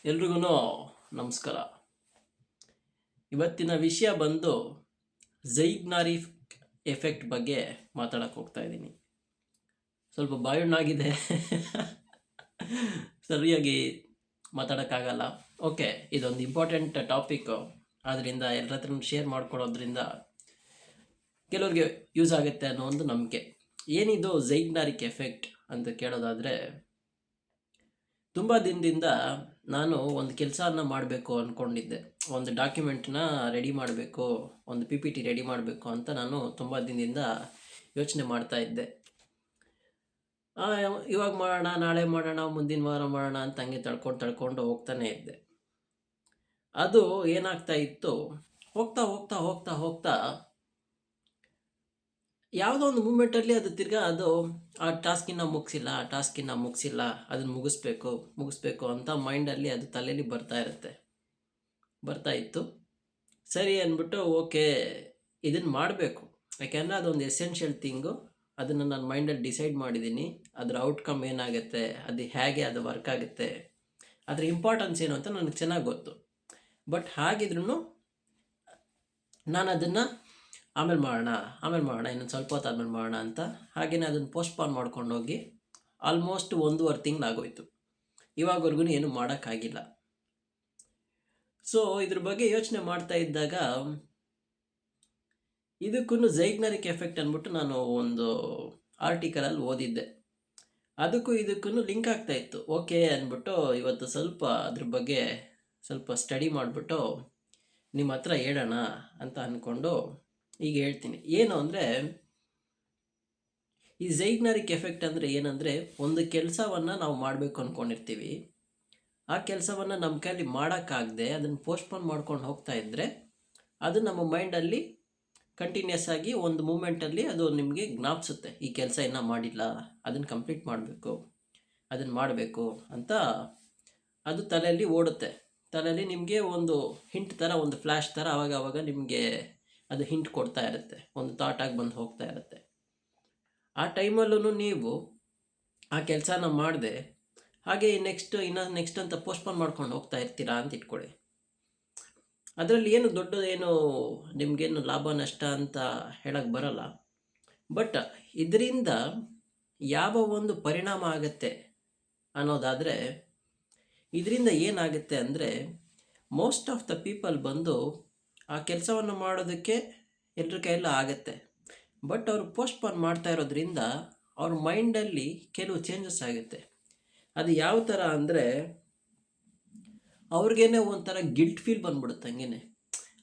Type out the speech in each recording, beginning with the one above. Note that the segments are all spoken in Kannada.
ಎಲ್ರಿಗೂ ನಮಸ್ಕಾರ. ಇವತ್ತಿನ ವಿಷಯ ಬಂದು ಝೈಗ್ನಾರಿ ಎಫೆಕ್ಟ್ ಬಗ್ಗೆ ಮಾತಾಡಕ್ಕೆ ಹೋಗ್ತಾ ಇದ್ದೀನಿ. ಸ್ವಲ್ಪ ಬಾಯುಣ್ಣಾಗಿದೆ, ಸರಿಯಾಗಿ ಮಾತಾಡೋಕ್ಕಾಗಲ್ಲ. ಓಕೆ, ಇದೊಂದು ಇಂಪಾರ್ಟೆಂಟ್ ಟಾಪಿಕ್ಕು. ಆದ್ದರಿಂದ ಎಲ್ಲರ ಹತ್ರ ಶೇರ್ ಮಾಡ್ಕೊಳ್ಳೋದ್ರಿಂದ ಕೆಲವ್ರಿಗೆ ಯೂಸ್ ಆಗುತ್ತೆ ಅನ್ನೋ ಒಂದು ನಂಬಿಕೆ. ಏನಿದು ಝೈಗ್ನಾರಿಕ್ ಎಫೆಕ್ಟ್ ಅಂತ ಕೇಳೋದಾದರೆ, ತುಂಬ ದಿನದಿಂದ ನಾನು ಒಂದು ಕೆಲಸನ ಮಾಡಬೇಕು ಅಂದ್ಕೊಂಡಿದ್ದೆ. ಒಂದು ಡಾಕ್ಯುಮೆಂಟ್ನ ರೆಡಿ ಮಾಡಬೇಕು, ಒಂದು PPT ರೆಡಿ ಮಾಡಬೇಕು ಅಂತ ನಾನು ತುಂಬ ದಿನದಿಂದ ಯೋಚನೆ ಮಾಡ್ತಾ ಇದ್ದೆ. ಇವಾಗ ಮಾಡೋಣ, ನಾಳೆ ಮಾಡೋಣ, ಮುಂದಿನ ವಾರ ಮಾಡೋಣ ಅಂತ ಹಂಗೆ ತಳ್ಕೊಂಡು ಹೋಗ್ತಾನೆ ಇದ್ದೆ. ಅದು ಏನಾಗ್ತಾ ಇತ್ತು, ಹೋಗ್ತಾ ಹೋಗ್ತಾ ಹೋಗ್ತಾ ಹೋಗ್ತಾ ಯಾವುದೋ ಒಂದು ಮೂಮೆಂಟಲ್ಲಿ ಅದು ತಿರ್ಗಾ ಅದು ಆ ಟಾಸ್ಕಿನ ಮುಗಿಸಿಲ್ಲ, ಅದನ್ನು ಮುಗಿಸ್ಬೇಕು ಅಂತ ಮೈಂಡಲ್ಲಿ ಅದು ತಲೆಯಲ್ಲಿ ಬರ್ತಾ ಇತ್ತು. ಸರಿ ಅಂದ್ಬಿಟ್ಟು ಓಕೆ, ಇದನ್ನು ಮಾಡಬೇಕು, ಯಾಕೆಂದರೆ ಅದೊಂದು ಎಸೆನ್ಷಿಯಲ್ ಥಿಂಗು. ಅದನ್ನು ನಾನು ಮೈಂಡಲ್ಲಿ ಡಿಸೈಡ್ ಮಾಡಿದ್ದೀನಿ. ಅದರ ಔಟ್ಕಮ್ ಏನಾಗುತ್ತೆ, ಅದು ಹೇಗೆ ಅದು ವರ್ಕ್ ಆಗುತ್ತೆ, ಅದರ ಇಂಪಾರ್ಟೆನ್ಸ್ ಏನು ಅಂತ ನನಗೆ ಚೆನ್ನಾಗಿ ಗೊತ್ತು. ಬಟ್ ಹಾಗಿದ್ರೂ ನಾನು ಅದನ್ನು ಆಮೇಲೆ ಮಾಡೋಣ, ಇನ್ನೊಂದು ಸ್ವಲ್ಪ ಹೊತ್ತು ಆದಮೇಲೆ ಮಾಡೋಣ ಅಂತ ಹಾಗೆಯೇ ಅದನ್ನು ಪೋಸ್ಟ್ಪೋನ್ ಮಾಡ್ಕೊಂಡೋಗಿ ಆಲ್ಮೋಸ್ಟ್ 1.5 ತಿಂಗಳಾಗೋಯ್ತು. ಇವಾಗವರೆಗೂ ಏನೂ ಮಾಡೋಕ್ಕಾಗಿಲ್ಲ. ಸೊ ಇದ್ರ ಬಗ್ಗೆ ಯೋಚನೆ ಮಾಡ್ತಾ ಇದ್ದಾಗ ಇದಕ್ಕೂ ಝೈಗ್ನಾರಿಕ್ ಎಫೆಕ್ಟ್ ಅಂದ್ಬಿಟ್ಟು ನಾನು ಒಂದು ಆರ್ಟಿಕಲಲ್ಲಿ ಓದಿದ್ದೆ. ಅದಕ್ಕೂ ಇದಕ್ಕೂ ಲಿಂಕ್ ಆಗ್ತಾ ಇತ್ತು. ಓಕೆ ಅಂದ್ಬಿಟ್ಟು ಇವತ್ತು ಸ್ವಲ್ಪ ಅದ್ರ ಬಗ್ಗೆ ಸ್ವಲ್ಪ ಸ್ಟಡಿ ಮಾಡಿಬಿಟ್ಟು ನಿಮ್ಮ ಹತ್ರ ಹೇಳೋಣ ಅಂತ ಅಂದ್ಕೊಂಡು ಈಗ ಹೇಳ್ತೀನಿ. ಏನು ಅಂದರೆ, ಈ ಝೈಗ್ನಾರಿಕ್ ಎಫೆಕ್ಟ್ ಅಂದರೆ ಏನಂದರೆ, ಒಂದು ಕೆಲಸವನ್ನು ನಾವು ಮಾಡಬೇಕು ಅಂದ್ಕೊಂಡಿರ್ತೀವಿ. ಆ ಕೆಲಸವನ್ನು ನಮ್ಮ ಕೈಲಿ ಮಾಡೋಕ್ಕಾಗದೆ ಅದನ್ನು ಪೋಸ್ಟ್ಪೋನ್ ಮಾಡ್ಕೊಂಡು ಹೋಗ್ತಾ ಇದ್ದರೆ ಅದು ನಮ್ಮ ಮೈಂಡಲ್ಲಿ ಕಂಟಿನ್ಯೂಸ್ ಆಗಿ ಒಂದು ಮೂಮೆಂಟಲ್ಲಿ ಅದು ನಿಮಗೆ ಜ್ಞಾಪಿಸುತ್ತೆ. ಈ ಕೆಲಸ ಇನ್ನೂ ಮಾಡಿಲ್ಲ, ಅದನ್ನು ಕಂಪ್ಲೀಟ್ ಮಾಡಬೇಕು ಅಂತ ಅದು ತಲೆಯಲ್ಲಿ ಓಡುತ್ತೆ. ತಲೆಯಲ್ಲಿ ನಿಮಗೆ ಒಂದು ಹಿಂಟ್ ಥರ, ಒಂದು ಫ್ಲ್ಯಾಶ್ ಥರ ಆವಾಗ ನಿಮಗೆ ಅದು ಹಿಂಟ್ ಕೊಡ್ತಾ ಇರುತ್ತೆ, ಒಂದು ಥಾಟಾಗಿ ಬಂದು ಹೋಗ್ತಾ ಇರುತ್ತೆ. ಆ ಟೈಮಲ್ಲೂ ನೀವು ಆ ಕೆಲಸನ ಮಾಡದೆ ಹಾಗೆ ನೆಕ್ಸ್ಟ್ ಅಂತ ಪೋಸ್ಟ್ಪೋನ್ ಮಾಡ್ಕೊಂಡು ಹೋಗ್ತಾ ಇರ್ತೀರಾ ಅಂತ ಇಟ್ಕೊಳ್ಳಿ. ಅದರಲ್ಲಿ ಏನು ದೊಡ್ಡದೇನು ನಿಮಗೇನು ಲಾಭ ನಷ್ಟ ಅಂತ ಹೇಳಕ್ಕೆ ಬರಲ್ಲ. ಬಟ್ ಇದರಿಂದ ಯಾವ ಒಂದು ಪರಿಣಾಮ ಆಗುತ್ತೆ ಅನ್ನೋದಾದರೆ, ಇದರಿಂದ ಏನಾಗುತ್ತೆ ಅಂದರೆ, ಮೋಸ್ಟ್ ಆಫ್ ದ ಪೀಪಲ್ ಬಂದು ಆ ಕೆಲಸವನ್ನು ಮಾಡೋದಕ್ಕೆ ಎಲ್ಲರ ಕೈಯಲ್ಲೂ ಆಗುತ್ತೆ. ಬಟ್ ಅವರು ಪೋಸ್ಟ್ಪೋನ್ ಮಾಡ್ತಾ ಇರೋದ್ರಿಂದ ಅವ್ರ ಮೈಂಡಲ್ಲಿ ಕೆಲವು ಚೇಂಜಸ್ ಆಗುತ್ತೆ. ಅದು ಯಾವ ಥರ ಅಂದರೆ, ಅವ್ರಿಗೇನೆ ಒಂಥರ ಗಿಲ್ಟ್ ಫೀಲ್ ಬಂದ್ಬಿಡುತ್ತೆ. ಹಂಗೇನೆ,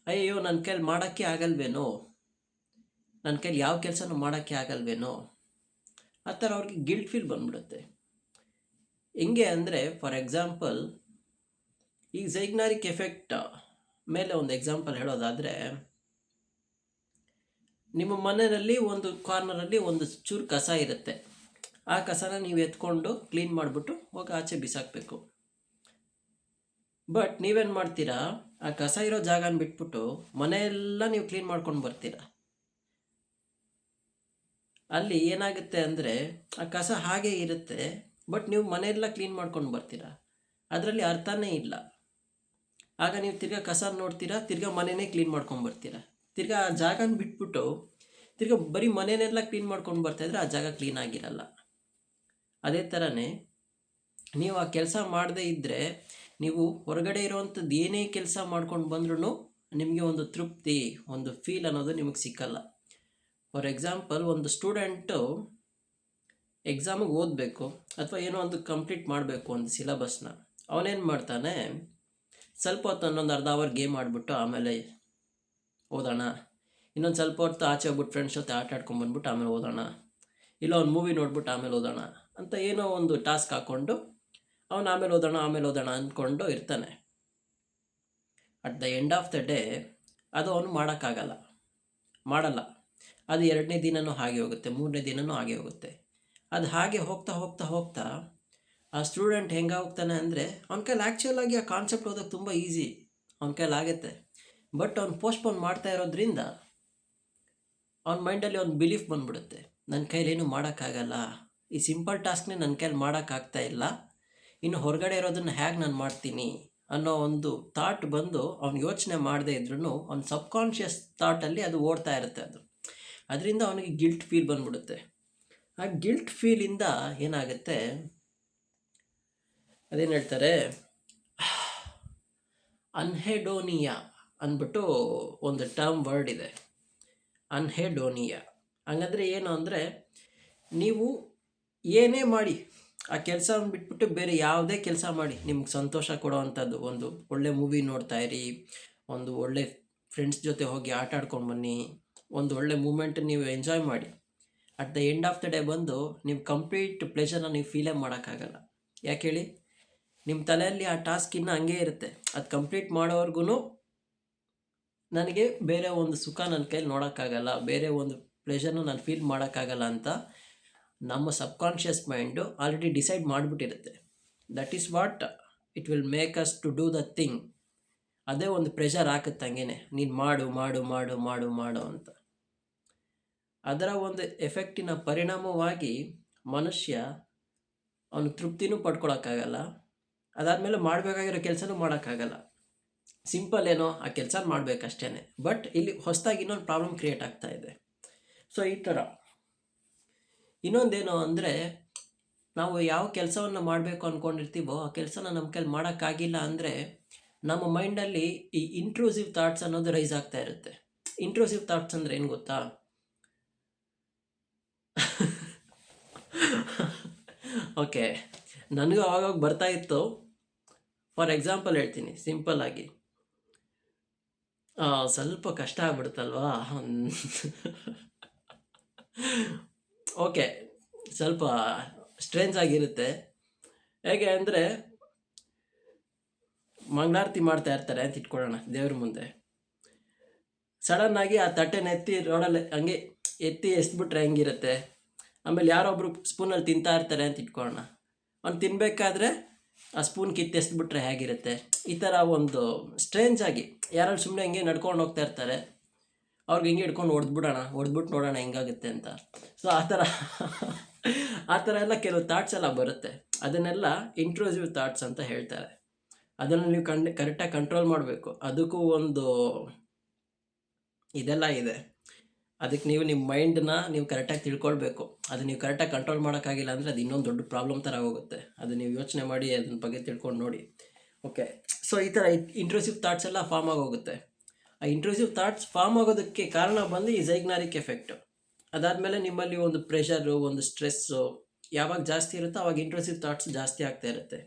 ಅಯ್ಯೋ ನನ್ನ ಕೈಲಿ ಮಾಡೋಕ್ಕೆ ಆಗಲ್ವೇನೋ, ನನ್ನ ಕೈಲಿ ಯಾವ ಕೆಲಸನೂ ಮಾಡೋಕ್ಕೆ ಆಗಲ್ವೇನೋ, ಆ ಥರ ಅವ್ರಿಗೆ ಗಿಲ್ಟ್ ಫೀಲ್ ಬಂದ್ಬಿಡುತ್ತೆ. ಹೆಂಗೆ ಅಂದರೆ, ಫಾರ್ ಎಕ್ಸಾಂಪಲ್, ಈ ಝೈಗ್ನಾರಿಕ್ ಎಫೆಕ್ಟ್ ಮೇಲೆ ಒಂದು ಎಕ್ಸಾಂಪಲ್ ಹೇಳೋದಾದರೆ, ನಿಮ್ಮ ಮನೆಯಲ್ಲಿ ಒಂದು ಕಾರ್ನರಲ್ಲಿ ಒಂದು ಚೂರು ಕಸ ಇರುತ್ತೆ. ಆ ಕಸನ ನೀವು ಎತ್ಕೊಂಡು ಕ್ಲೀನ್ ಮಾಡಿಬಿಟ್ಟು ಹೋಗಿ ಆಚೆ ಬಿಸಾಕಬೇಕು. ಬಟ್ ನೀವೇನು ಮಾಡ್ತೀರಾ, ಆ ಕಸ ಇರೋ ಜಾಗನ ಬಿಟ್ಬಿಟ್ಟು ಮನೆಯೆಲ್ಲ ನೀವು ಕ್ಲೀನ್ ಮಾಡ್ಕೊಂಡು ಬರ್ತೀರಾ. ಅಲ್ಲಿ ಏನಾಗುತ್ತೆ ಅಂದರೆ, ಆ ಕಸ ಹಾಗೆ ಇರುತ್ತೆ, ಬಟ್ ನೀವು ಮನೆಯೆಲ್ಲ ಕ್ಲೀನ್ ಮಾಡ್ಕೊಂಡು ಬರ್ತೀರಾ. ಅದರಲ್ಲಿ ಅರ್ಥನೇ ಇಲ್ಲ. ಆಗ ನೀವು ತಿರ್ಗಾ ಕಸ ನೋಡ್ತೀರಾ, ತಿರ್ಗಾ ಮನೆಯೇ ಕ್ಲೀನ್ ಮಾಡ್ಕೊಂಬರ್ತೀರಾ. ತಿರ್ಗಾ ಆ ಜಾಗನ ಬಿಟ್ಬಿಟ್ಟು ತಿರ್ಗಾ ಬರೀ ಮನೆಯನ್ನೆಲ್ಲ ಕ್ಲೀನ್ ಮಾಡ್ಕೊಂಡು ಬರ್ತಾಯಿದ್ರೆ ಆ ಜಾಗ ಕ್ಲೀನ್ ಆಗಿರಲ್ಲ. ಅದೇ ಥರನೇ ನೀವು ಆ ಕೆಲಸ ಮಾಡದೇ ಇದ್ದರೆ, ನೀವು ಹೊರಗಡೆ ಇರೋವಂಥದ್ದು ಏನೇ ಕೆಲಸ ಮಾಡ್ಕೊಂಡು ಬಂದ್ರೂ ನಿಮಗೆ ಒಂದು ತೃಪ್ತಿ, ಒಂದು ಫೀಲ್ ಅನ್ನೋದು ನಿಮಗೆ ಸಿಕ್ಕಲ್ಲ. ಫಾರ್ ಎಕ್ಸಾಂಪಲ್, ಒಂದು ಸ್ಟೂಡೆಂಟು ಎಕ್ಸಾಮಿಗೆ ಓದಬೇಕು ಅಥವಾ ಏನೋ ಒಂದು ಕಂಪ್ಲೀಟ್ ಮಾಡಬೇಕು ಒಂದು ಸಿಲಬಸ್ನ. ಅವನೇನು ಮಾಡ್ತಾನೆ, ಸ್ವಲ್ಪ ಹೊತ್ತು ಒಂದೊಂದು ಅರ್ಧ ಅವರ್ ಗೇಮ್ ಆಡಿಬಿಟ್ಟು ಆಮೇಲೆ ಓದೋಣ, ಇನ್ನೊಂದು ಸ್ವಲ್ಪ ಹೊತ್ತು ಆಚೆ ಹೋಗ್ಬಿಟ್ಟು ಫ್ರೆಂಡ್ಸ್ ಜೊತೆ ಆಟ ಆಡ್ಕೊಂಬಂದ್ಬಿಟ್ಟು ಆಮೇಲೆ ಓದೋಣ, ಇಲ್ಲ ಒಂದು ಮೂವಿ ನೋಡ್ಬಿಟ್ಟು ಆಮೇಲೆ ಓದೋಣ ಅಂತ ಏನೋ ಒಂದು ಟಾಸ್ಕ್ ಹಾಕ್ಕೊಂಡು ಅವನು ಆಮೇಲೆ ಓದೋಣ ಅಂದ್ಕೊಂಡು ಇರ್ತಾನೆ. At the end of the day ಅದು ಅವನು ಮಾಡಲ್ಲ. ಅದು 2ನೇ ದಿನವೂ ಹಾಗೆ ಹೋಗುತ್ತೆ, 3ನೇ ದಿನವೂ ಹಾಗೆ ಹೋಗುತ್ತೆ. ಅದು ಹಾಗೆ ಹೋಗ್ತಾ ಆ ಸ್ಟೂಡೆಂಟ್ ಹೆಂಗೆ ಹೋಗ್ತಾನೆ ಅಂದರೆ, ಅವ್ನ ಕೈಲಿ ಆ್ಯಕ್ಚುಲಾಗಿ ಆ ಕಾನ್ಸೆಪ್ಟ್ ಓದೋಕ್ಕೆ ತುಂಬ ಈಸಿ, ಅವ್ನ ಕೈಲಿ ಆಗುತ್ತೆ. ಬಟ್ ಅವ್ನು ಪೋಸ್ಟ್ಪೋನ್ ಮಾಡ್ತಾ ಇರೋದ್ರಿಂದ ಅವ್ನ ಮೈಂಡಲ್ಲಿ ಒಂದು ಬಿಲೀಫ್ ಬಂದ್ಬಿಡುತ್ತೆ, ನನ್ನ ಕೈಲೇನು ಮಾಡೋಕ್ಕಾಗಲ್ಲ, ಈ ಸಿಂಪಲ್ ಟಾಸ್ಕ್ನೇ ನನ್ನ ಕೈಲಿ ಮಾಡೋಕ್ಕಾಗ್ತಾ ಇಲ್ಲ, ಇನ್ನು ಹೊರಗಡೆ ಇರೋದನ್ನು ಹೇಗೆ ನಾನು ಮಾಡ್ತೀನಿ ಅನ್ನೋ ಒಂದು ಥಾಟ್ ಬಂದು ಅವ್ನು ಯೋಚನೆ ಮಾಡದೇ ಇದ್ರೂ ಅವ್ನ ಸಬ್ಕಾನ್ಷಿಯಸ್ ಥಾಟಲ್ಲಿ ಅದು ಓಡ್ತಾ ಇರುತ್ತೆ. ಅದರಿಂದ ಅವನಿಗೆ ಗಿಲ್ಟ್ ಫೀಲ್ ಬಂದ್ಬಿಡುತ್ತೆ. ಆ ಗಿಲ್ಟ್ ಫೀಲಿಂದ ಏನಾಗುತ್ತೆ, ಅದೇನು ಹೇಳ್ತಾರೆ, ಅನ್ಹೆಡೋನಿಯಾ ಅಂದ್ಬಿಟ್ಟು ಒಂದು ಟರ್ಮ್ ವರ್ಡ್ ಇದೆ, ಅನ್ಹೆಡೋನಿಯಾ. ಹಂಗಂದರೆ ಏನು ಅಂದರೆ, ನೀವು ಏನೇ ಮಾಡಿ ಆ ಕೆಲಸವನ್ನು ಬಿಟ್ಬಿಟ್ಟು ಬೇರೆ ಯಾವುದೇ ಕೆಲಸ ಮಾಡಿ ನಿಮ್ಗೆ ಸಂತೋಷ ಕೊಡೋವಂಥದ್ದು, ಒಂದು ಒಳ್ಳೆ ಮೂವಿ ನೋಡ್ತಾ ಇರಿ, ಒಂದು ಒಳ್ಳೆ ಫ್ರೆಂಡ್ಸ್ ಜೊತೆ ಹೋಗಿ ಆಟ ಆಡ್ಕೊಂಡು ಬನ್ನಿ, ಒಂದು ಒಳ್ಳೆ ಮೂಮೆಂಟ್ ನೀವು ಎಂಜಾಯ್ ಮಾಡಿ. At the end of the day ಬಂದು ನೀವು ಕಂಪ್ಲೀಟ್ ಪ್ಲೆಷರ್ನ ನೀವು ಫೀಲೇ ಮಾಡೋಕ್ಕಾಗಲ್ಲ. ಯಾಕೆ ಹೇಳಿ, ನಿಮ್ಮ ತಲೆಯಲ್ಲಿ ಆ ಟಾಸ್ಕ್ ಇನ್ನೂ ಹಂಗೆ ಇರುತ್ತೆ. ಅದು ಕಂಪ್ಲೀಟ್ ಮಾಡೋವರೆಗೂ ನನಗೆ ಬೇರೆ ಒಂದು ಸುಖ ನನ್ನ ಕೈಲಿ ನೋಡೋಕ್ಕಾಗಲ್ಲ, ಬೇರೆ ಒಂದು ಪ್ಲೆಷರ್ನ ನಾನು ಫೀಲ್ ಮಾಡೋಕ್ಕಾಗಲ್ಲ ಅಂತ ನಮ್ಮ ಸಬ್ಕಾನ್ಷಿಯಸ್ ಮೈಂಡು ಆಲ್ರೆಡಿ ಡಿಸೈಡ್ ಮಾಡಿಬಿಟ್ಟಿರುತ್ತೆ. That is what it will make us to do the thing. ಅದೇ ಒಂದು ಪ್ರೆಷರ್ ಹಾಕುತ್ತೆ ಹಂಗೇನೆ, ನೀನು ಮಾಡು ಮಾಡು ಮಾಡು ಮಾಡು ಮಾಡು ಅಂತ. ಅದರ ಒಂದು ಎಫೆಕ್ಟಿನ ಪರಿಣಾಮವಾಗಿ ಮನುಷ್ಯ ಅವನು ತೃಪ್ತಿನೂ ಪಡ್ಕೊಳಕ್ಕಾಗಲ್ಲ, ಅದಾದಮೇಲೆ ಮಾಡಬೇಕಾಗಿರೋ ಕೆಲಸನೂ ಮಾಡೋಕ್ಕಾಗಲ್ಲ. ಸಿಂಪಲ್ ಏನೋ ಆ ಕೆಲಸ ಮಾಡಬೇಕಷ್ಟೇ. ಬಟ್ ಇಲ್ಲಿ ಹೊಸದಾಗಿ ಇನ್ನೊಂದು ಪ್ರಾಬ್ಲಮ್ ಕ್ರಿಯೇಟ್ ಆಗ್ತಾ ಇದೆ. ಸೊ ಈ ಥರ ಇನ್ನೊಂದೇನು ಅಂದರೆ, ನಾವು ಯಾವ ಕೆಲಸವನ್ನು ಮಾಡಬೇಕು ಅಂದ್ಕೊಂಡಿರ್ತೀವೋ ಆ ಕೆಲಸನ ನಮ್ಮ ಕೈಲಿ ಮಾಡೋಕ್ಕಾಗಿಲ್ಲ ಅಂದರೆ ನಮ್ಮ ಮೈಂಡಲ್ಲಿ ಈ ಇಂಟ್ರೂಸಿವ್ ಥಾಟ್ಸ್ ಅನ್ನೋದು ರೈಸ್ ಆಗ್ತಾ ಇರುತ್ತೆ. ಇಂಟ್ರೂಸಿವ್ ಥಾಟ್ಸ್ ಅಂದರೆ ಏನು ಗೊತ್ತಾ? ಓಕೆ, ನನಗೂ ಆವಾಗ ಬರ್ತಾ ಇತ್ತು. ಫಾರ್ ಎಕ್ಸಾಂಪಲ್ ಹೇಳ್ತೀನಿ ಸಿಂಪಲ್ ಆಗಿ. ಸ್ವಲ್ಪ ಕಷ್ಟ ಆಗ್ಬಿಡುತ್ತಲ್ವಾ? ಓಕೆ, ಸ್ವಲ್ಪ ಸ್ಟ್ರೇಂಜ್ ಆಗಿರುತ್ತೆ. ಹೇಗೆ ಅಂದರೆ, ಮಂಗಳಾರತಿ ಮಾಡ್ತಾ ಇರ್ತಾರೆ ಅಂತ ಇಟ್ಕೊಳ್ಳೋಣ ದೇವ್ರ ಮುಂದೆ. ಸಡನ್ನಾಗಿ ಆ ತಟ್ಟೆನ ಎತ್ತಿ ರೋಡಲ್ಲಿ ಹಂಗೆ ಎತ್ತಿ ಎಸ್ಬಿಟ್ರೆ ಹೆಂಗಿರುತ್ತೆ? ಆಮೇಲೆ ಯಾರೊಬ್ಬರು ಸ್ಪೂನಲ್ಲಿ ತಿಂತಾ ಇರ್ತಾರೆ ಅಂತ ಇಟ್ಕೊಳ್ಳೋಣ. ಅವ್ನು ತಿನ್ನಬೇಕಾದ್ರೆ ಆ ಸ್ಪೂನ್ ಕಿತ್ತೆಸ್ಬಿಟ್ರೆ ಹೇಗಿರುತ್ತೆ? ಈ ಥರ ಒಂದು ಸ್ಟ್ರೇಂಜ್ ಆಗಿ ಯಾರು ಸುಮ್ಮನೆ ಹಿಂಗೆ ನಡ್ಕೊಂಡು ಹೋಗ್ತಾ ಇರ್ತಾರೆ, ಅವ್ರಿಗೆ ಹಿಂಗೆ ಹಿಡ್ಕೊಂಡು ಹೊಡೆದ್ಬಿಟ್ಟು ನೋಡೋಣ ಹೆಂಗಾಗುತ್ತೆ ಅಂತ. ಸೊ ಆ ಥರ ಎಲ್ಲ ಕೆಲವು ಥಾಟ್ಸ್ ಎಲ್ಲ ಬರುತ್ತೆ. ಅದನ್ನೆಲ್ಲ ಇಂಟ್ರೂಸಿವ್ ಥಾಟ್ಸ್ ಅಂತ ಹೇಳ್ತಾರೆ. ಅದನ್ನು ನೀವು ಕರೆಕ್ಟಾಗಿ ಕಂಟ್ರೋಲ್ ಮಾಡಬೇಕು. ಅದಕ್ಕೂ ಒಂದು ಇದೆಲ್ಲ ಇದೆ. ಅದಕ್ಕೆ ನೀವು ನಿಮ್ಮ ಮೈಂಡನ್ನ ನೀವು ಕರೆಕ್ಟಾಗಿ ತಿಳ್ಕೊಳ್ಬೇಕು. ಅದು ನೀವು ಕರೆಕ್ಟಾಗಿ ಕಂಟ್ರೋಲ್ ಮಾಡೋಕ್ಕಾಗಿಲ್ಲ ಅಂದರೆ ಅದು ಇನ್ನೊಂದು ದೊಡ್ಡ ಪ್ರಾಬ್ಲಮ್ ಥರ ಹೋಗುತ್ತೆ. ಅದು ನೀವು ಯೋಚನೆ ಮಾಡಿ ಅದ್ರ ಬಗ್ಗೆ ತಿಳ್ಕೊಂಡು ನೋಡಿ. ಓಕೆ, ಸೊ ಈ ಥರ ಇಂಟ್ರೂಸಿವ್ ಥಾಟ್ಸ್ ಎಲ್ಲ ಫಾರ್ಮ್ ಆಗೋಗುತ್ತೆ. ಆ ಇಂಟ್ರೂಸಿವ್ ಥಾಟ್ಸ್ ಫಾರ್ಮ್ ಆಗೋದಕ್ಕೆ ಕಾರಣ ಬಂದು ಈ ಝೈಗ್ನಾರಿಕ್ ಎಫೆಕ್ಟು. ಅದಾದಮೇಲೆ ನಿಮ್ಮಲ್ಲಿ ಒಂದು ಪ್ರೆಷರು, ಒಂದು ಸ್ಟ್ರೆಸ್ಸು ಯಾವಾಗ ಜಾಸ್ತಿ ಇರುತ್ತೋ ಆವಾಗ ಇಂಟ್ರೂಸಿವ್ ಥಾಟ್ಸ್ ಜಾಸ್ತಿ ಆಗ್ತಾ ಇರುತ್ತೆ.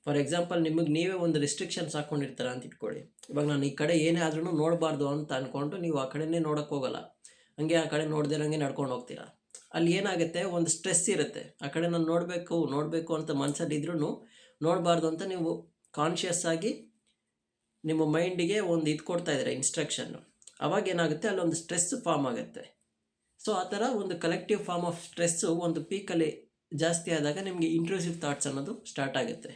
ಫಾರ್ ಎಕ್ಸಾಂಪಲ್, ನಿಮಗೆ ನೀವೇ ಒಂದು ರಿಸ್ಟ್ರಿಕ್ಷನ್ಸ್ ಹಾಕ್ಕೊಂಡಿರ್ತೀರ ಅಂತ ಇಟ್ಕೊಳ್ಳಿ. ಇವಾಗ ನಾನು ಈ ಕಡೆ ಏನೇ ಆದ್ರೂ ನೋಡಬಾರ್ದು ಅಂತ ಅಂದ್ಕೊಂಡು ನೀವು ಆ ಕಡೆನೇ ನೋಡೋಕ್ಕೆ ಹೋಗಲ್ಲ, ಹಂಗೆ ಆ ಕಡೆ ನೋಡ್ದಿರಂಗೆ ನಡ್ಕೊಂಡು ಹೋಗ್ತೀರಾ. ಅಲ್ಲಿ ಏನಾಗುತ್ತೆ, ಒಂದು ಸ್ಟ್ರೆಸ್ ಇರುತ್ತೆ. ಆ ಕಡೆ ನಾನು ನೋಡಬೇಕು ಅಂತ ಮನಸ್ಸಲ್ಲಿ ಇದ್ರೂ ನೋಡಬಾರ್ದು ಅಂತ ನೀವು ಕಾನ್ಷಿಯಸ್ ಆಗಿ ನಿಮ್ಮ ಮೈಂಡಿಗೆ ಒಂದು ಇದು ಕೊಡ್ತಾ ಇದ್ದಾರೆ, ಇನ್ಸ್ಟ್ರಕ್ಷನ್ನು. ಅವಾಗ ಏನಾಗುತ್ತೆ, ಅಲ್ಲೊಂದು ಸ್ಟ್ರೆಸ್ ಫಾರ್ಮ್ ಆಗುತ್ತೆ. ಸೊ ಆ ಥರ ಒಂದು ಕಲೆಕ್ಟಿವ್ ಫಾರ್ಮ್ ಆಫ್ ಸ್ಟ್ರೆಸ್ಸು ಒಂದು ಪೀಕಲ್ಲಿ ಜಾಸ್ತಿ ಆದಾಗ ನಿಮಗೆ ಇಂಟ್ರೂಸಿವ್ ಥಾಟ್ಸ್ ಅನ್ನೋದು ಸ್ಟಾರ್ಟ್ ಆಗುತ್ತೆ.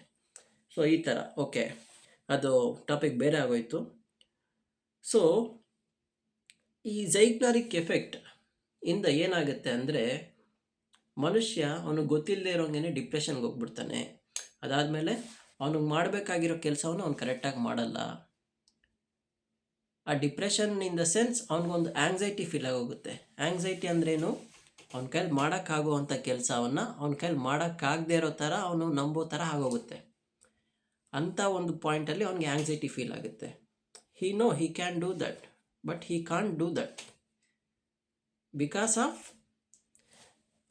ಸೊ ಈ ಥರ. ಓಕೆ, ಅದು ಟಾಪಿಕ್ ಬೇರೆ ಆಗೋಯ್ತು. ಸೊ ಈ ಝೈಗ್ನಾರಿಕ್ ಎಫೆಕ್ಟ್ ಇಂದ ಏನಾಗುತ್ತೆ ಅಂದರೆ, ಮನುಷ್ಯ ಅವನಿಗೆ ಗೊತ್ತಿಲ್ಲದೆ ಇರೋಂಗೆ ಡಿಪ್ರೆಷನ್ಗೆ ಹೋಗ್ಬಿಡ್ತಾನೆ. ಅದಾದಮೇಲೆ ಅವನಿಗೆ ಮಾಡಬೇಕಾಗಿರೋ ಕೆಲಸವನ್ನು ಅವ್ನು ಕರೆಕ್ಟಾಗಿ ಮಾಡಲ್ಲ. ಆ ಡಿಪ್ರೆಷನ್ ಇನ್ ದ ಸೆನ್ಸ್ ಅವನಿಗೊಂದು ಆ್ಯಂಗ್ಸೈಟಿ ಫೀಲ್ ಆಗೋಗುತ್ತೆ. ಆ್ಯಂಗ್ಸೈಟಿ ಅಂದ್ರೇನು? ಅವ್ನ ಕೈಲಿ ಮಾಡೋಕ್ಕಾಗುವಂಥ ಕೆಲಸವನ್ನು ಅವ್ನ ಕೈಲಿ ಮಾಡೋಕ್ಕಾಗದೇ ಇರೋ ಥರ ಅವನು ನಂಬೋ ಥರ ಆಗೋಗುತ್ತೆ. ಅಂಥ ಒಂದು ಪಾಯಿಂಟಲ್ಲಿ ಅವ್ನಿಗೆ ಆ್ಯಂಗ್ಸೈಟಿ ಫೀಲ್ ಆಗುತ್ತೆ. He can do that, but he can't do that because of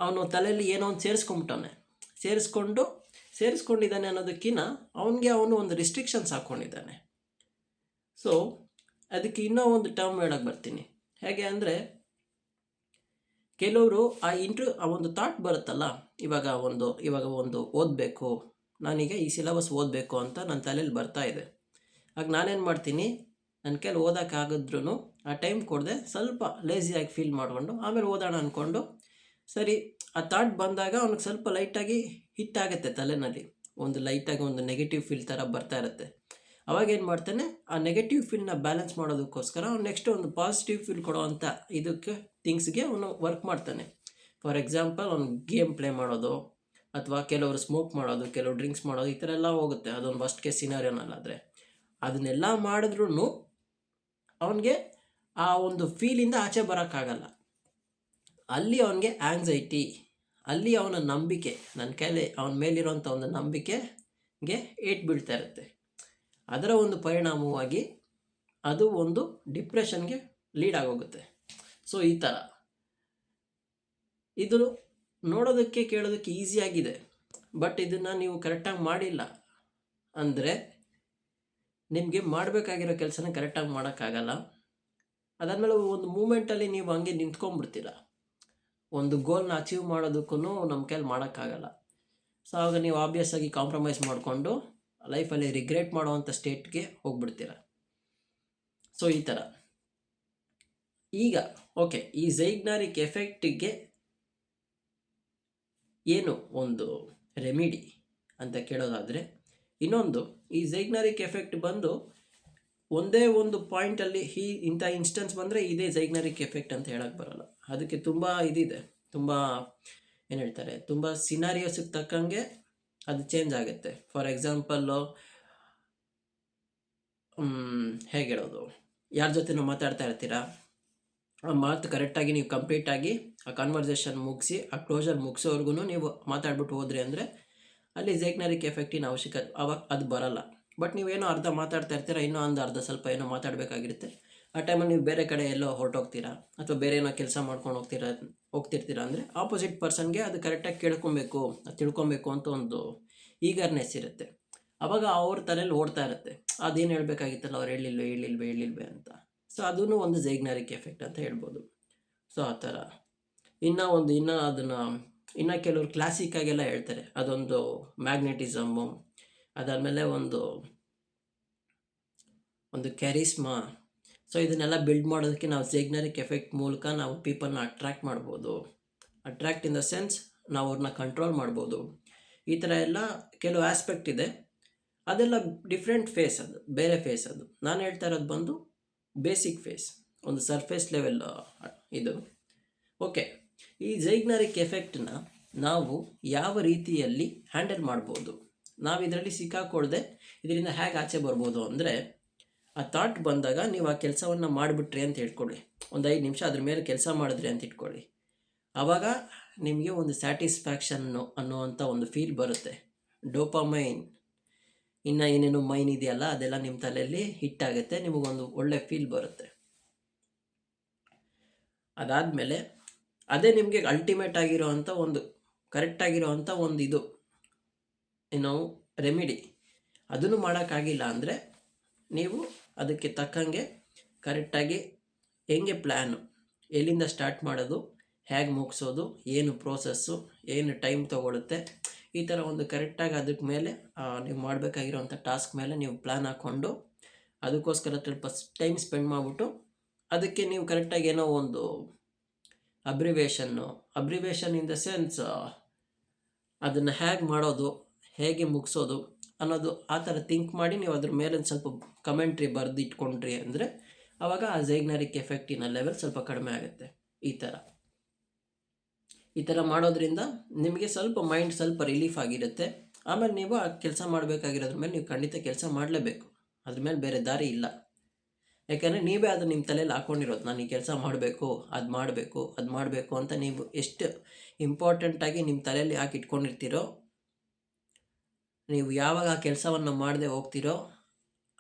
ಅವನು ತಲೆಯಲ್ಲಿ ಏನೋ ಒಂದು ಸೇರಿಸ್ಕೊಂಡಿದ್ದಾನೆ ಅನ್ನೋದಕ್ಕಿಂತ ಅವನು ಒಂದು ರಿಸ್ಟ್ರಿಕ್ಷನ್ಸ್ ಹಾಕ್ಕೊಂಡಿದ್ದಾನೆ. ಸೊ ಅದಕ್ಕೆ ಇನ್ನೂ ಒಂದು ಟರ್ಮ್ ಹೇಳಕ್ಕೆ ಬರ್ತೀನಿ. ಹೇಗೆ ಅಂದರೆ, ಕೆಲವರು ಆ ಒಂದು ಥಾಟ್ ಬರುತ್ತಲ್ಲ, ಇವಾಗ ಒಂದು ಓದಬೇಕು, ನಾನೀಗ ಈ ಸಿಲೆಬಸ್ ಓದಬೇಕು ಅಂತ ನನ್ನ ತಲೆಯಲ್ಲಿ ಬರ್ತಾ ಇದೆ. ಆಗ ನಾನೇನು ಮಾಡ್ತೀನಿ, ನನ್ನ ಕೈಲಿ ಓದೋಕ್ಕಾಗಿದ್ರೂ ಆ ಟೈಮ್ ಕೊಡದೆ ಸ್ವಲ್ಪ ಲೇಸಿಯಾಗಿ ಫೀಲ್ ಮಾಡಿಕೊಂಡು ಆಮೇಲೆ ಓದೋಣ ಅಂದ್ಕೊಂಡು, ಸರಿ ಆ ಥಾಟ್ ಬಂದಾಗ ಅವ್ನಿಗೆ ಸ್ವಲ್ಪ ಲೈಟಾಗಿ ಹಿಟ್ ಆಗುತ್ತೆ ತಲೆಯಲ್ಲಿ, ಒಂದು ಲೈಟಾಗಿ ಒಂದು ನೆಗೆಟಿವ್ ಫೀಲ್ ಥರ ಬರ್ತಾ ಇರುತ್ತೆ. ಅವಾಗೇನು ಮಾಡ್ತಾನೆ, ಆ ನೆಗೆಟಿವ್ ಫೀಲ್ನ ಬ್ಯಾಲೆನ್ಸ್ ಮಾಡೋದಕ್ಕೋಸ್ಕರ ಅವ್ನು ನೆಕ್ಸ್ಟ್ ಒಂದು ಪಾಸಿಟಿವ್ ಫೀಲ್ ಕೊಡೋವಂಥ ಥಿಂಗ್ಸ್ಗೆ ಅವನು ವರ್ಕ್ ಮಾಡ್ತಾನೆ. ಫಾರ್ ಎಕ್ಸಾಂಪಲ್, ಅವ್ನು ಗೇಮ್ ಪ್ಲೇ ಮಾಡೋದು, ಅಥವಾ ಕೆಲವರು ಸ್ಮೋಕ್ ಮಾಡೋದು, ಕೆಲವರು ಡ್ರಿಂಕ್ಸ್ ಮಾಡೋದು, ಈ ಥರ ಎಲ್ಲ ಹೋಗುತ್ತೆ. ಅದೊಂದು ವರ್ಸ್ಟ್ ಕೇಸ್ ಸಿನಾರಿಯೋನಲ್ಲಾದರೆ ಅದನ್ನೆಲ್ಲ ಮಾಡಿದ್ರೂ ಅವನಿಗೆ ಆ ಒಂದು ಫೀಲಿಂದ ಆಚೆ ಬರೋಕ್ಕಾಗಲ್ಲ. ಅಲ್ಲಿ ಅವನಿಗೆ ಆ್ಯಂಗ್ಸೈಟಿ, ಅಲ್ಲಿ ಅವನ ನಂಬಿಕೆ, ನನ್ನ ಕೈಲಿ ಅವನ ಮೇಲಿರೋಂಥ ಒಂದು ನಂಬಿಕೆಗೆ ಏಟ್ ಬೀಳ್ತಾ ಇರುತ್ತೆ. ಅದರ ಒಂದು ಪರಿಣಾಮವಾಗಿ ಅದು ಒಂದು ಡಿಪ್ರೆಷನ್ಗೆ ಲೀಡ್ ಆಗೋಗುತ್ತೆ. ಸೊ ಈ ಥರ ಇದು ನೋಡೋದಕ್ಕೆ ಕೇಳೋದಕ್ಕೆ ಈಸಿಯಾಗಿದೆ, ಬಟ್ ಇದನ್ನು ನೀವು ಕರೆಕ್ಟಾಗಿ ಮಾಡಿಲ್ಲ ಅಂದರೆ ನಿಮಗೆ ಮಾಡಬೇಕಾಗಿರೋ ಕೆಲಸನ ಕರೆಕ್ಟಾಗಿ ಮಾಡೋಕ್ಕಾಗಲ್ಲ. ಅದಾದಮೇಲೆ ಒಂದು ಮೂಮೆಂಟಲ್ಲಿ ನೀವು ಹಂಗೆ ನಿಂತ್ಕೊಂಡ್ಬಿಡ್ತೀರ. ಒಂದು ಗೋಲ್ನ ಅಚೀವ್ ಮಾಡೋದಕ್ಕೂ ನಮ್ಮ ಕೈಲಿ ಮಾಡೋಕ್ಕಾಗಲ್ಲ. ಸೊ ಆವಾಗ ನೀವು ಆಬ್ವಿಯಸ್ಸಾಗಿ ಕಾಂಪ್ರಮೈಸ್ ಮಾಡಿಕೊಂಡು ಲೈಫಲ್ಲಿ ರಿಗ್ರೆಟ್ ಮಾಡೋವಂಥ ಸ್ಟೇಟ್ಗೆ ಹೋಗ್ಬಿಡ್ತೀರ. ಸೊ ಈ ಥರ. ಈಗ ಓಕೆ, ಈ ಝೈಗ್ನಾರಿಕ್ ಎಫೆಕ್ಟಿಗೆ ಏನು ಒಂದು ರೆಮಿಡಿ ಅಂತ ಕೇಳೋದಾದರೆ, ಇನ್ನೊಂದು, ಈ ಝೈಗ್ನಾರಿಕ್ ಎಫೆಕ್ಟ್ ಬಂದು ಒಂದೇ ಒಂದು ಪಾಯಿಂಟಲ್ಲಿ ಇಂಥ ಇನ್ಸ್ಟೆನ್ಸ್ ಬಂದರೆ ಇದೇ ಝೈಗ್ನಾರಿಕ್ ಎಫೆಕ್ಟ್ ಅಂತ ಹೇಳೋಕ್ಕೆ ಬರೋಲ್ಲ. ಅದಕ್ಕೆ ತುಂಬ ಇದಿದೆ, ತುಂಬ ಏನು ಹೇಳ್ತಾರೆ, ತುಂಬ ಸಿನಾರಿಯೋಸಿಗೆ ತಕ್ಕಂಗೆ ಅದು ಚೇಂಜ್ ಆಗುತ್ತೆ. ಫಾರ್ ಎಕ್ಸಾಂಪಲ್ಲು ಹೇಗೆ ಹೇಳೋದು, ಯಾರ ಜೊತೆ ನಾವು ಮಾತಾಡ್ತಾ ಇರ್ತೀರಾ, ಆ ಮಾತು ಕರೆಕ್ಟಾಗಿ ನೀವು ಕಂಪ್ಲೀಟಾಗಿ ಆ ಕಾನ್ವರ್ಸೇಷನ್ ಮುಗಿಸಿ ಆ ಕ್ಲೋಸರ್ ಮುಗಿಸೋವರೆಗೂ ನೀವು ಮಾತಾಡ್ಬಿಟ್ಟು ಹೋದ್ರಿ ಅಂದರೆ ಅಲ್ಲಿ ಝೈಗ್ನಾರಿಕ್ ಎಫೆಕ್ಟಿನ ಅವಶ್ಯಕತೆ ಅವಾಗ ಅದು ಬರಲ್ಲ. ಬಟ್ ನೀವೇನೋ ಅರ್ಧ ಮಾತಾಡ್ತಾ ಇರ್ತೀರ, ಇನ್ನೂ ಒಂದು ಅರ್ಧ ಸ್ವಲ್ಪ ಏನೋ ಮಾತಾಡಬೇಕಾಗಿರುತ್ತೆ. ಆ ಟೈಮಲ್ಲಿ ನೀವು ಬೇರೆ ಕಡೆ ಎಲ್ಲೋ ಹೊರಟೋಗ್ತೀರಾ ಅಥವಾ ಬೇರೆ ಏನೋ ಕೆಲಸ ಮಾಡ್ಕೊಂಡು ಹೋಗ್ತಿರ್ತೀರ ಅಂದರೆ ಆಪೋಸಿಟ್ ಪರ್ಸನ್ಗೆ ಅದು ಕರೆಕ್ಟಾಗಿ ಕೇಳ್ಕೊಬೇಕು, ತಿಳ್ಕೊಬೇಕು ಅಂತ ಒಂದು ಈಗರ್ನೆಸ್ ಇರುತ್ತೆ. ಆವಾಗ ಅವ್ರ ತಲೆಯಲ್ಲಿ ಓಡ್ತಾ ಇರುತ್ತೆ, ಅದೇನು ಹೇಳಬೇಕಾಗಿತ್ತಲ್ಲ ಅವ್ರು ಹೇಳಿಲ್ವೇ ಅಂತ. ಸೊ ಅದೂ ಒಂದು ಝೈಗ್ನಾರಿಕ್ ಎಫೆಕ್ಟ್ ಅಂತ ಹೇಳ್ಬೋದು. ಸೊ ಆ ಥರ ಇನ್ನು ಕೆಲವರು ಕ್ಲಾಸಿಕ್ಕಾಗೆಲ್ಲ ಹೇಳ್ತಾರೆ, ಅದೊಂದು ಮ್ಯಾಗ್ನೆಟಿಸಮ್ಮು, ಅದಾದಮೇಲೆ ಒಂದು ಕ್ಯಾರಿಸ್ಮಾ. ಸೊ ಇದನ್ನೆಲ್ಲ ಬಿಲ್ಡ್ ಮಾಡೋದಕ್ಕೆ ನಾವು ಝೈಗ್ನಾರಿಕ್ ಎಫೆಕ್ಟ್ ಮೂಲಕ ನಾವು ಪೀಪಲ್ನ ಅಟ್ರ್ಯಾಕ್ಟ್ ಮಾಡ್ಬೋದು. ಅಟ್ರ್ಯಾಕ್ಟ್ ಇನ್ ದ ಸೆನ್ಸ್ ನಾವು ಅವ್ರನ್ನ ಕಂಟ್ರೋಲ್ ಮಾಡ್ಬೋದು. ಈ ಥರ ಎಲ್ಲ ಕೆಲವು ಆಸ್ಪೆಕ್ಟ್ ಇದೆ. ಅದೆಲ್ಲ ಡಿಫ್ರೆಂಟ್ ಫೇಸ್, ಅದು ಬೇರೆ ಫೇಸ್. ಅದು ನಾನು ಹೇಳ್ತಾ ಇರೋದು ಬಂದು ಬೇಸಿಕ್ ಫೇಸ್, ಒಂದು ಸರ್ಫೇಸ್ ಲೆವೆಲ್ ಇದು. ಓಕೆ, ಈ ಝೈಗ್ನಾರಿಕ್ ಎಫೆಕ್ಟನ್ನ ನಾವು ಯಾವ ರೀತಿಯಲ್ಲಿ ಹ್ಯಾಂಡಲ್ ಮಾಡ್ಬೋದು, ನಾವು ಇದರಲ್ಲಿ ಸಿಕ್ಕಾಕೊಳ್ದೆ ಇದರಿಂದ ಹೇಗೆ ಆಚೆ ಬರ್ಬೋದು ಅಂದರೆ, ಆ ಥಾಟ್ ಬಂದಾಗ ನೀವು ಆ ಕೆಲಸವನ್ನು ಮಾಡಿಬಿಟ್ರಿ ಅಂತ ಇಟ್ಕೊಳ್ಳಿ, ಒಂದು 5 ನಿಮಿಷ ಅದ್ರ ಮೇಲೆ ಕೆಲಸ ಮಾಡಿದ್ರಿ ಅಂತ ಇಟ್ಕೊಳ್ಳಿ. ಆವಾಗ ನಿಮಗೆ ಒಂದು ಸ್ಯಾಟಿಸ್ಫ್ಯಾಕ್ಷನ್ನು ಅನ್ನುವಂಥ ಒಂದು ಫೀಲ್ ಬರುತ್ತೆ. ಡೋಪಾಮೈನ್, ಇನ್ನು ಏನೇನು ಮೈನ್ ಇದೆಯಲ್ಲ ಅದೆಲ್ಲ ನಿಮ್ಮ ತಲೆಯಲ್ಲಿ ಹಿಟ್ಟಾಗುತ್ತೆ, ನಿಮಗೊಂದು ಒಳ್ಳೆ ಫೀಲ್ ಬರುತ್ತೆ. ಅದಾದಮೇಲೆ ಅದೇ ನಿಮಗೆ ಅಲ್ಟಿಮೇಟ್ ಆಗಿರೋ ಅಂಥ ಒಂದು ಕರೆಕ್ಟಾಗಿರೋ ಅಂಥ ಒಂದು ಇದು ಏನು ರೆಮಿಡಿ. ಅದನ್ನು ಮಾಡೋಕ್ಕಾಗಿಲ್ಲ ಅಂದರೆ ನೀವು ಅದಕ್ಕೆ ತಕ್ಕಂಗೆ ಕರೆಕ್ಟಾಗಿ ಹೆಂಗೆ ಪ್ಲ್ಯಾನು, ಎಲ್ಲಿಂದ ಸ್ಟಾರ್ಟ್ ಮಾಡೋದು, ಹೇಗೆ ಮುಗಿಸೋದು, ಏನು ಪ್ರೋಸೆಸ್ಸು, ಏನು ಟೈಮ್ ತೊಗೊಳುತ್ತೆ, ಈ ಥರ ಒಂದು ಕರೆಕ್ಟಾಗಿ ಅದಕ್ಕೆ ಮೇಲೆ ನೀವು ಮಾಡಬೇಕಾಗಿರೋವಂಥ ಟಾಸ್ಕ್ ಮೇಲೆ ನೀವು ಪ್ಲ್ಯಾನ್ ಹಾಕ್ಕೊಂಡು ಅದಕ್ಕೋಸ್ಕರ ಸ್ವಲ್ಪ ಟೈಮ್ ಸ್ಪೆಂಡ್ ಮಾಡಿಬಿಟ್ಟು ಅದಕ್ಕೆ ನೀವು ಕರೆಕ್ಟಾಗಿ ಏನೋ ಒಂದು ಅಬ್ರಿವೇಷನ್ ಇನ್ ದ ಸೆನ್ಸ್ ಅದನ್ನು ಹೇಗೆ ಮಾಡೋದು, ಹೇಗೆ ಮುಗಿಸೋದು ಅನ್ನೋದು ಆ ಥರ ಥಿಂಕ್ ಮಾಡಿ ನೀವು ಅದ್ರ ಮೇಲೆ ಒಂದು ಸ್ವಲ್ಪ ಕಮೆಂಟ್ರಿ ಬರೆದು ಇಟ್ಕೊಂಡ್ರಿ ಅಂದರೆ ಆವಾಗ ಆ ಝೈಗ್ನಾರಿಕ್ ಎಫೆಕ್ಟಿನ ಲೆವೆಲ್ ಸ್ವಲ್ಪ ಕಡಿಮೆ ಆಗುತ್ತೆ. ಈ ಥರ ಮಾಡೋದ್ರಿಂದ ನಿಮಗೆ ಸ್ವಲ್ಪ ಮೈಂಡ್ ಸ್ವಲ್ಪ ರಿಲೀಫ್ ಆಗಿರುತ್ತೆ. ಆಮೇಲೆ ನೀವು ಆ ಕೆಲಸ ಮಾಡಬೇಕಾಗಿರೋದ್ರ ಮೇಲೆ ನೀವು ಖಂಡಿತ ಕೆಲಸ ಮಾಡಲೇಬೇಕು, ಅದ್ರ ಮೇಲೆ ಬೇರೆ ದಾರಿ ಇಲ್ಲ. ಯಾಕೆಂದರೆ ನೀವೇ ಅದು ನಿಮ್ಮ ತಲೆಯಲ್ಲಿ ಹಾಕ್ಕೊಂಡಿರೋದು, ನಾನು ಈ ಕೆಲಸ ಮಾಡಬೇಕು, ಅದು ಮಾಡಬೇಕು ಅಂತ ನೀವು ಎಷ್ಟು ಇಂಪಾರ್ಟೆಂಟಾಗಿ ನಿಮ್ಮ ತಲೆಯಲ್ಲಿ ಹಾಕಿ ಇಟ್ಕೊಂಡಿರ್ತೀರೋ, ನೀವು ಯಾವಾಗ ಆ ಕೆಲಸವನ್ನು ಮಾಡದೆ ಹೋಗ್ತೀರೋ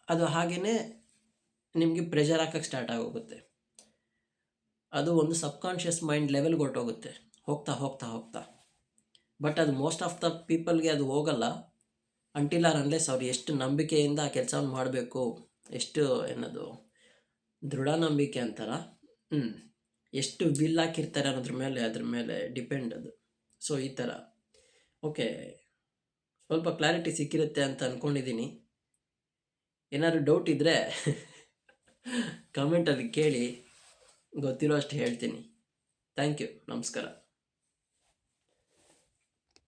ಅದು ಹಾಗೇ ನಿಮಗೆ ಪ್ರೆಷರ್ ಹಾಕೋಕ್ಕೆ ಸ್ಟಾರ್ಟ್ ಆಗೋಗುತ್ತೆ. ಅದು ಒಂದು ಸಬ್ಕಾನ್ಷಿಯಸ್ ಮೈಂಡ್ ಲೆವೆಲ್ಗೆ ಹೊರಟೋಗುತ್ತೆ ಹೋಗ್ತಾ. ಬಟ್ ಅದು ಮೋಸ್ಟ್ ಆಫ್ ದ ಪೀಪಲ್ಗೆ ಅದು ಹೋಗಲ್ಲ ಅಂಟಿಲ್ ಆರ್ ಅನ್ಲೆಸ್ ಅವ್ರು ಎಷ್ಟು ನಂಬಿಕೆಯಿಂದ ಆ ಕೆಲಸವನ್ನು ಮಾಡಬೇಕು, ಎಷ್ಟು ಏನದು ದೃಢ ನಂಬಿಕೆ ಅಂತಾರ, ಎಷ್ಟು ವಿಲ್ ಹಾಕಿರ್ತಾರೆ ಅದ್ರ ಮೇಲೆ ಡಿಪೆಂಡ್ ಅದು. ಸೊ ಈ ಥರ. ಓಕೆ, ಸ್ವಲ್ಪ ಕ್ಲಾರಿಟಿ ಸಿಕ್ಕಿರುತ್ತೆ ಅಂತ ಅಂದ್ಕೊಂಡಿದ್ದೀನಿ. ಏನಾದರೂ ಡೌಟ್ ಇದ್ದರೆ ಕಮೆಂಟಲ್ಲಿ ಕೇಳಿ, ಗೊತ್ತಿರೋ ಅಷ್ಟು ಹೇಳ್ತೀನಿ. ಥ್ಯಾಂಕ್ ಯು, ನಮಸ್ಕಾರ.